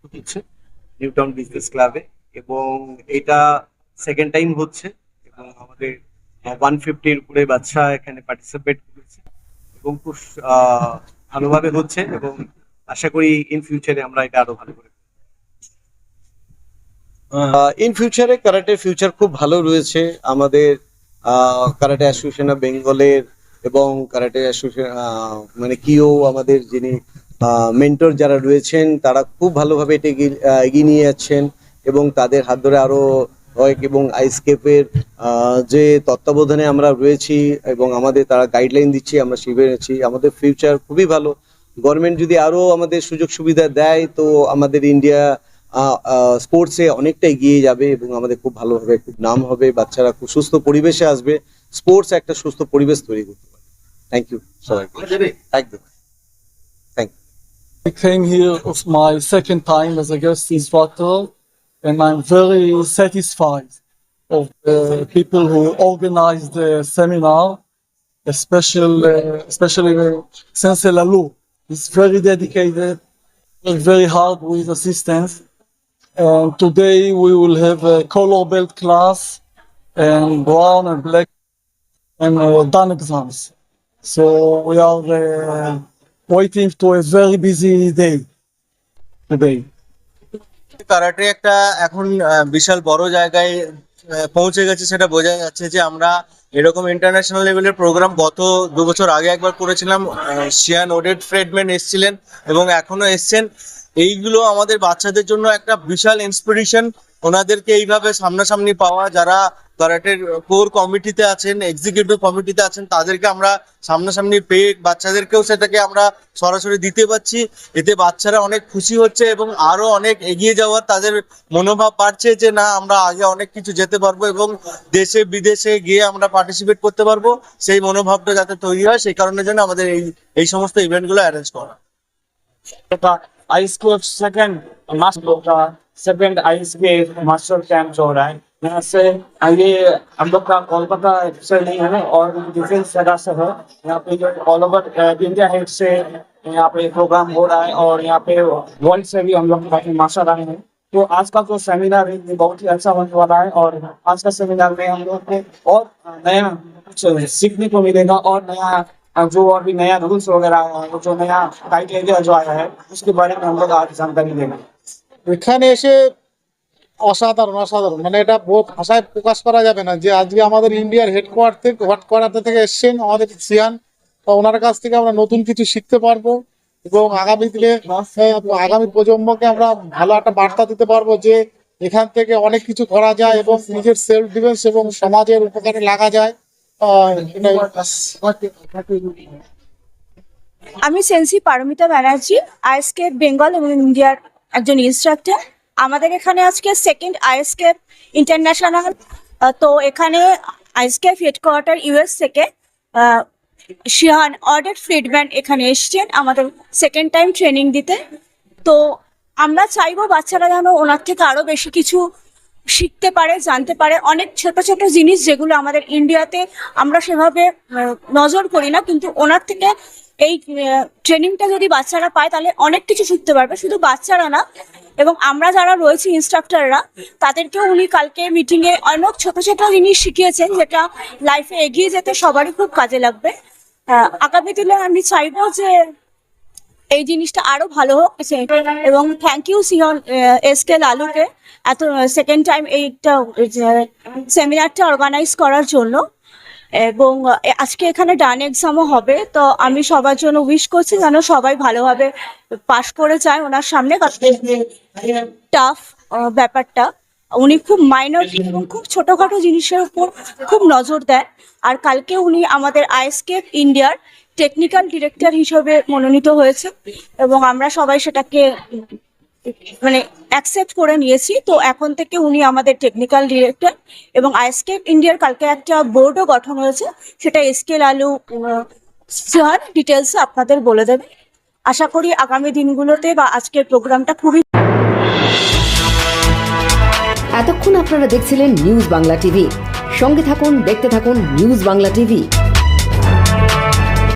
হচ্ছে new town business ক্লাবে, এবং এটা সেকেন্ড টাইম হচ্ছে, এবং আমাদের 150-র উপরে বাচ্চা এখানে পার্টিসিপেট করেছে, এবং খুব ভালোভাবে হচ্ছে, এবং আশা করি ইন ফিউচারে আমরা এটা আরো ভালো করে। ইন ফিউচারে ক্যারাটের ফিউচার খুব ভালো রয়েছে আমাদের ক্যারাটে অ্যাসোসিয়েশন অফ বেঙ্গলের, এবং ক্যারাটে অ্যাসোসিয়েশন মানে কিও আমাদের যিনি মেন্টর যারা রয়েছেন তারা খুব ভালোভাবে এটা এগিয়ে নিয়ে যাচ্ছেন, এবং তাদের হাত ধরে আরো এবং আইসকেপের যে তত্ত্বাবধানে আমরা রয়েছি এবং আমাদের তারা গাইডলাইন দিচ্ছি, আমরা শিখে আছি। আমাদের ফিউচার খুবই ভালো। গভর্নমেন্ট যদি আরো আমাদের সুযোগ সুবিধা দেয় তো আমাদের ইন্ডিয়া স্পোর্টসে অনেকটা এগিয়ে যাবে, এবং আমাদের খুব ভালোভাবে খুব নাম হবে, বাচ্চারা খুব সুস্থ পরিবেশে আসবে, স্পোর্টস একটা সুস্থ পরিবেশ তৈরি করতে পারে। থ্যাংক ইউ সবাইকে। একদম thank you. I came here of my second time as a guest instructor, and I'm very satisfied of the people who organized the seminar, especially Sensei Lalu. He's very dedicated, worked very hard with assistance. And today we will have a color belt class and brown and black and done exams. So we are waiting to a very busy day today. Karate একটা এখন বিশাল বড় জায়গায় পৌঁছে গেছে, সেটা বোঝা যাচ্ছে যে আমরা এরকম ইন্টারন্যাশনাল লেভেলের প্রোগ্রাম গত 2 বছর আগে একবার করেছিলাম। শিয়ান ওডেড ফ্রেডম্যান এসেছিলেন এবং এখনো এসছেন। এইগুলো আমাদের বাচ্চাদের জন্য একটা বিশাল ইন্সপিরেশন। ওনাদেরকে এইভাবে সামনাসামনি পাওয়া, যারা কারাটের কোর কমিটিতে আছেন, এক্সিকিউটিভ কমিটিতে আছেন, তাদেরকে আমরা সামনাসামনি পেয়ে বাচ্চাদেরকেও সেটাকে আমরা সরাসরি দিতে পারছি। এতে বাচ্চারা অনেক খুশি হচ্ছে এবং আরো অনেক এগিয়ে যাওয়ার তাদের মনোভাব বাড়ছে যে না, আমরা আগে অনেক কিছু যেতে পারবো এবং দেশে বিদেশে গিয়ে আমরা পার্টিসিপেট করতে পারবো। সেই মনোভাবটা যাতে তৈরি হয় সেই কারণের জন্য আমাদের এই সমস্ত ইভেন্টগুলো অ্যারেঞ্জ করা। आइस को सेकंड सेकंड आइस के मास्टर कैंप हो रहा है। यहाँ से ये हम लोग का कोलकाता से नहीं है और डिफरेंट जगह से है। यहाँ पे जो ऑल ओवर इंडिया हेड से यहाँ पे प्रोग्राम हो रहा है और यहाँ पे वर्ल्ड से भी हम लोग काफी मास्टर आए हैं। तो आज का जो सेमिनार है ये बहुत ही अच्छा होने वाला है और आज का सेमिनार में हम लोग को और नया कुछ सीखने को मिलेगा और नया जो अभी नया रूल्स वगैरह जो नया क्राइटेरिया जो आया है उसके बारे में हम लोग आज जानकारी देंगे। এখানে এসে অসাধারণ অসাধারণ, মানে এটা ভাষায় প্রকাশ করা যাবে না যে আজকে আমাদের ইন্ডিয়ার হেডকোয়ার্টার থেকে এসছেন আমাদের সিয়ান, ওনার কাছ থেকে আমরা নতুন কিছু শিখতে পারবো এবং আগামী দিনে আগামী প্রজন্মকে আমরা ভালো একটা বার্তা দিতে পারবো যে এখান থেকে অনেক কিছু করা যায় এবং নিজের সেলফ ডিফেন্স এবং সমাজের উপকারে লাগা যায়। আমি সেন্সি পারমিতা ব্যানার্জি, আইএসকেপ বেঙ্গল এবং ইন্ডিয়ার একজন ইনস্ট্রাক্টর। আমাদের এখানে আজকে সেকেন্ড আইএসকেপ ইন্টারন্যাশনাল, তো এখানে আইএসকেপ হেডকোয়ার্টার ইউএস থেকে শিয়ান অডেড ফ্রিডম্যান এখানে এসছেন আমাদের সেকেন্ড টাইম ট্রেনিং দিতে। তো আমরা চাইবো বাচ্চারা যেন ওনার থেকে আরো বেশি কিছু শিখতে পারে, জানতে পারে। অনেক ছোট ছোট জিনিস যেগুলো আমাদের ইন্ডিয়াতে আমরা সেভাবে নজর করি না, কিন্তু ওনার থেকে এই ট্রেনিংটা যদি বাচ্চারা পায় তাহলে অনেক কিছু শিখতে পারবে। শুধু বাচ্চারা না, এবং আমরা যারা রয়েছি ইনস্ট্রাক্টররা তাদেরকেও উনি কালকে মিটিংয়ে অনেক ছোট ছোট জিনিস শিখিয়েছেন যেটা লাইফে এগিয়ে যেতে সবারই খুব কাজে লাগবে। আগামী দিনে আমি চাইবো যে এই জিনিসটা আরো ভালো হোক, এবং থ্যাংক ইউ সিয়ন এসকে লালুকে এত সেকেন্ড টাইম এইটা সেমিনারটা অর্গানাইজ করার জন্য। এবং আজকে এখানে ডান এক্সামও হবে, তো আমি সবার জন্য উইশ করছি যেন সবাই ভালোভাবে পাশ করে যায় ওনার সামনে। টাফ ব্যাপারটা, উনি খুব মাইনর এবং খুব ছোটখাটো জিনিসের উপর খুব নজর দেয়। আর কালকে উনি আমাদের আইএসকেপ ইন্ডিয়ার টেকনিক্যাল ডিরেক্টর হিসেবে মনোনীত হয়েছে এবং আমরা সবাই সেটাকে মানে অ্যাকসেপ্ট করে নিয়েছি। তো এখন থেকে উনি আমাদের টেকনিক্যাল ডিরেক্টর, এবং আইএসকেপ ইন্ডিয়ার কালকে একটা বোর্ডও গঠন হয়েছে, সেটা এসকে লালু স্যার ডিটেলসে আপনাদের বলে দেবে। আশা করি আগামী দিনগুলোতে বা আজকের প্রোগ্রামটা খুবই। এতক্ষণ আপনারা দেখছিলেন নিউজ বাংলা টিভি। সঙ্গে থাকুন, দেখতে থাকুন নিউজ বাংলা টিভি।